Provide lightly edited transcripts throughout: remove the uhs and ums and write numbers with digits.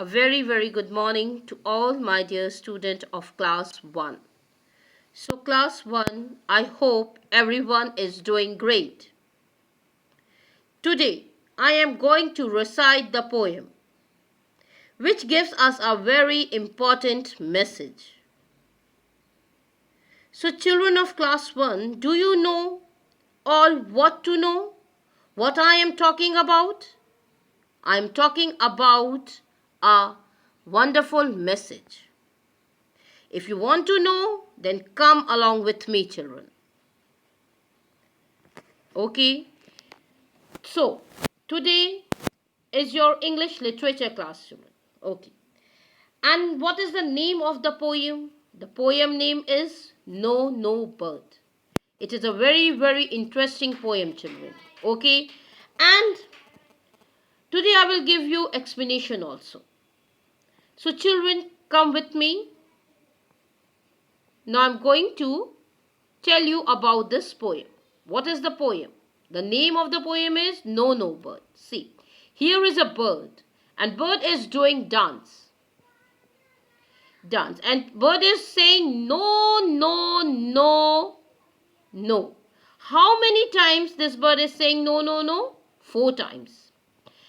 A very good morning to all my dear student of class 1. So class 1, I hope everyone is doing great. Today, I am going to recite the poem, which gives us a very important message. So children of class 1, do you know all what to know? What I am talking about? I am talking about a wonderful message. If you want to know, then come along with me, children. Okay, so today is your English literature class, children. Okay, and what is the name of the poem? The poem name is No Bird. It is a very interesting poem, children. Okay, and today I will give you explanation also. So children, come with me. Now I'm going to tell you about this poem. What is the poem? The name of the poem is No Bird. See, here is a bird, and bird is doing dance. And bird is saying no. How many times this bird is saying no? 4 times.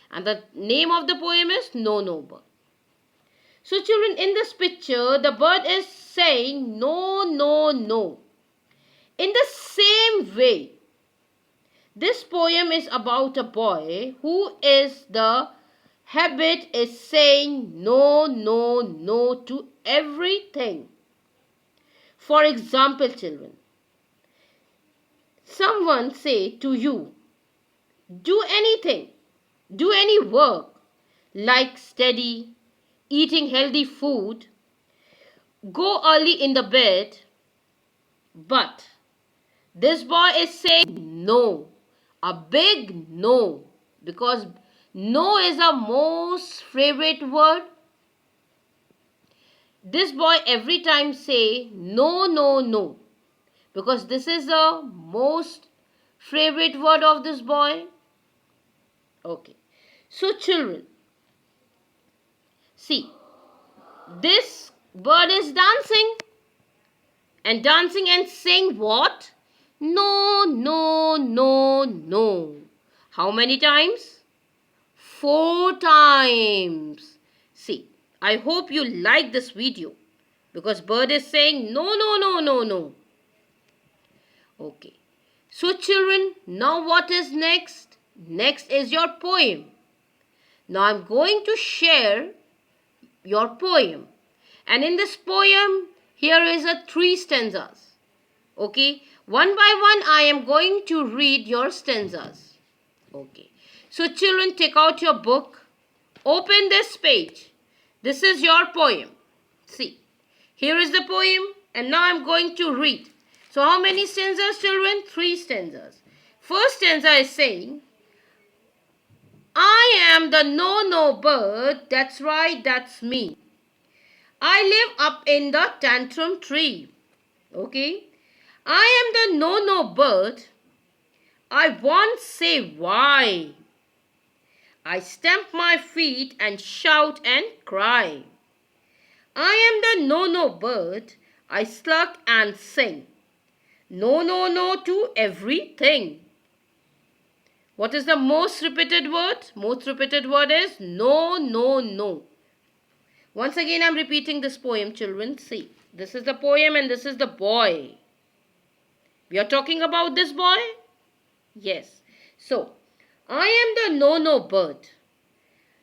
And the name of the poem is No Bird. So children, in this picture, the bird is saying no. In the same way, this poem is about a boy who is the habit is saying no to everything. For example, children, someone say to you, do anything, do any work like study, eating healthy food, go early in the bed, but this boy is saying no, a big no, because no is a most favorite word. This boy every time say no, because this is the most favorite word of this boy. Okay, so children, see, this bird is dancing and saying what? No. How many times? 4 times. See, I hope you like this video because bird is saying no. Okay. So children, now what is next? Next is your poem. Now I'm going to share your poem. And in this poem, here is a 3 stanzas. Okay, one by one I am going to read your stanzas. Okay, so children, take out your book, open this page. This is your poem. See, here is the poem and now I am going to read. So how many stanzas, children? 3 stanzas. First stanza is saying, I am the no bird, that's right, that's me. I live up in the tantrum tree. Okay, I am the no bird. I won't say why. I stamp my feet and shout and cry. I am the no bird. I slug and sing. No to everything. What is the most repeated word? Most repeated word is no. Once again, I'm repeating this poem, children. See, this is the poem and this is the boy. We are talking about this boy? Yes. So, I am the no bird.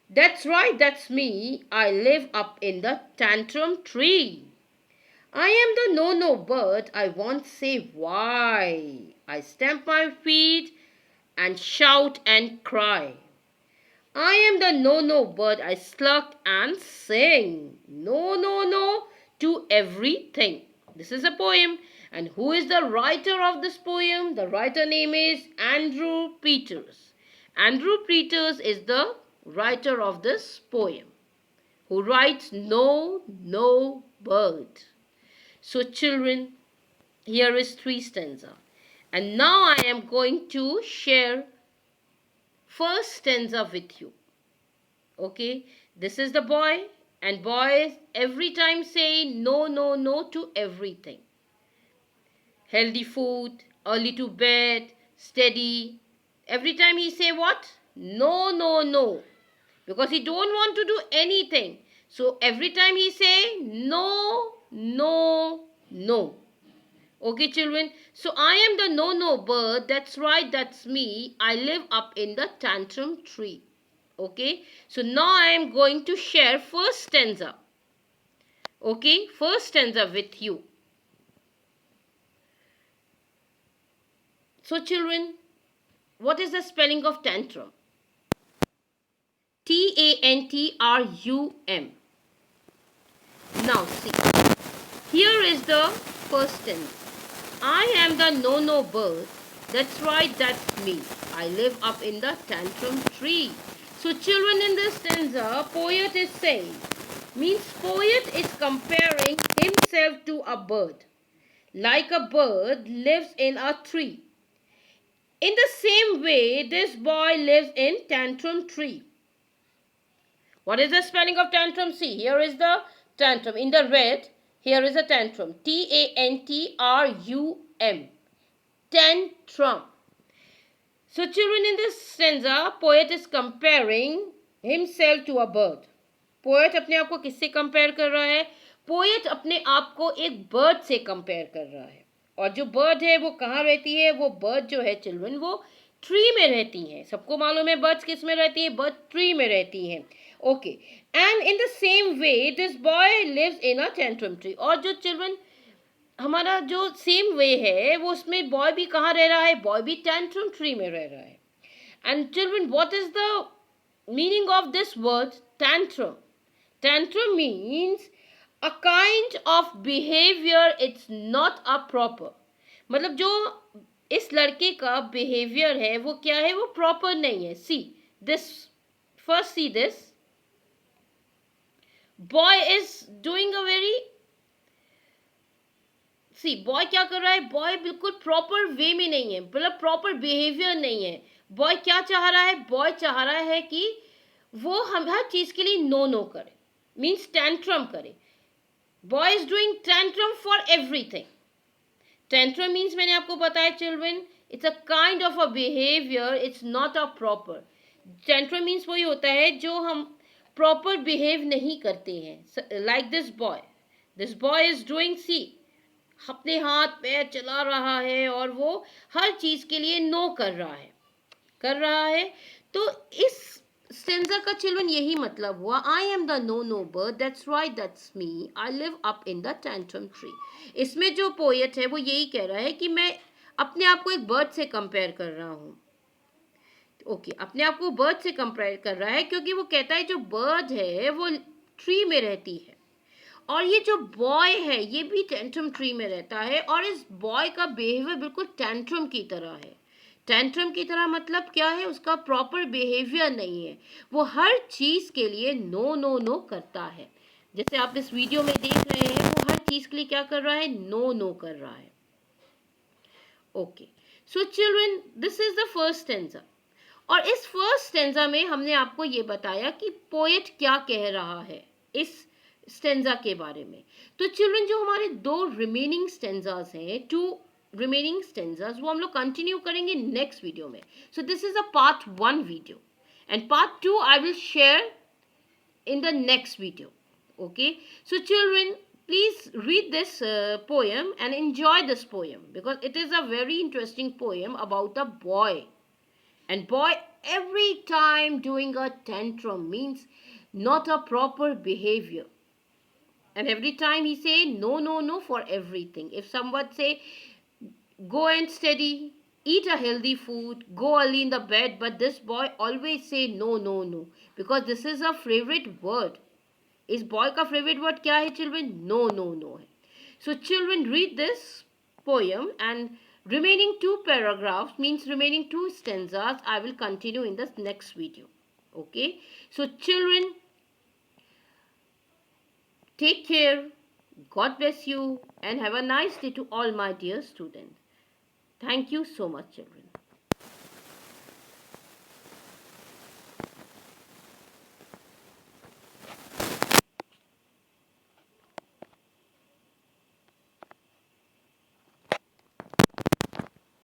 That's right, that's me. I live up in the tantrum tree. I am the no bird. I won't say why. I stamp my feet and shout and cry. I am the no bird. I slug and sing. No to everything. This is a poem. And who is the writer of this poem? The writer name is Andrew Peters. Andrew Peters is the writer of this poem, who writes No Bird. So children, here is 3 stanza. And now I am going to share first stanza with you. Okay, This is the boy, and boys every time say no, no, no to everything. Healthy food, early to bed, steady. Every time he say what? No, no, no. Because he don't want to do anything. So every time he say no, no, no. Okay, children. So I am the no-no bird. That's right, that's me. I live up in the tantrum tree. Okay. So now I am going to share first stanza. Okay, first stanza with you. So children, what is the spelling of tantrum? Tantrum. Now see. Here is the first stanza. I am the no-no bird. That's right, that's me. I live up in the tantrum tree. So children, in this stanza, poet is saying, means poet is comparing himself to a bird. Like a bird lives in a tree. In the same way, this boy lives in tantrum tree. What is the spelling of tantrum? See, here is the tantrum. In the red, here is a tantrum. Tantrum. Tantrum. So children, in this stanza, poet is comparing himself to a bird. Poet अपने आप को किससे compare कर रहा है? Poet अपने आप को एक बर्ड से कंपेयर कर रहा है. और जो बर्ड है वो कहाँ रहती है? वो बर्ड जो है चिल्ड्रन वो ट्री में रहती हैं. सबको मालूम है बर्ड्स किस में रहती हैं? बर्ड ट्री में रहती हैं. Okay. And in the same way this boy lives in a tantrum tree. और जो चिल्ड्रन हमारा जो सेम वे है वो उसमें बॉय भी कहाँ रह रहा है? बॉय भी टेंट्रम ट्री में रह रहा है. And children what is the meaning of this word tantrum? Tantrum means a kind of behavior. It's not a proper. मतलब जो इस लड़के का behavior है वो क्या है? वो proper नहीं है. See this. First see this. Boy is doing a very. See boy क्या कर रहा है? Boy बिल्कुल proper way में नहीं है. मतलब proper behavior नहीं है. Boy क्या चाह रहा है? Boy चाह रहा है कि वो हम हर चीज के लिए नो नो करे. मीन्स टेंट्रम करे. Boy is doing tantrum for everything. Tantrum means मैंने आपको बताया children it's a kind of a behaviour. It's not a proper. Tantrum means वही होता है जो हम प्रॉपर बिहेव नहीं करते हैं. Like this boy. This boy is doing सी अपने हाथ पैर चला रहा है और वो हर चीज के लिए नो कर रहा है. तो इस स्टेंजा का चिल्ड्रन यही मतलब हुआ. I am the no no bird. That's right that's me. I live up in the tantrum tree. इसमें जो पोएट है वो यही कह रहा है कि मैं अपने आप को एक बर्ड से कंपेयर कर रहा हूँ. ओके. अपने आप को बर्ड से कंपेयर कर रहा है क्योंकि वो कहता है जो बर्ड है वो ट्री में रहती है और ये जो बॉय है ये भी टेंट्रम ट्री में रहता है. और इस बॉय का बिहेवियर बिल्कुल टेंट्रम की तरह है. टेंट्रम की तरह मतलब क्या है? उसका प्रॉपर बिहेवियर नहीं है. वो हर चीज के लिए नो नो नो करता है. जैसे आप इस वीडियो में देख रहे हैं वो हर चीज के लिए क्या कर रहा है? नो नो कर रहा है. Okay. So children this is the first stanza. और इस फर्स्ट स्टेंजा में हमने आपको ये बताया कि पोएट क्या कह रहा है इस स्टेंजा के बारे में. तो चिल्ड्रन जो हमारे दो रिमेनिंग स्टेंजास हैं, टू रिमेनिंग स्टेंजास, वो हम लोग कंटिन्यू करेंगे नेक्स्ट वीडियो में. So this is a part 1 video and part 2 I will share in the next video. Okay, so children, please read this poem and enjoy this poem because it is a very interesting poem about a boy. And boy every time doing a tantrum means not a proper behavior. And every time he say no no no for everything. If someone say go and study, eat a healthy food, go early in the bed, but this boy always say no no no because this is a favorite word. इस boy का favorite word क्या है children? No no no है. So children read this poem and remaining 2 paragraphs means remaining 2 stanzas I will continue in the next video. Okay, so children take care. God bless you and have a nice day to all my dear students. Thank you so much, children.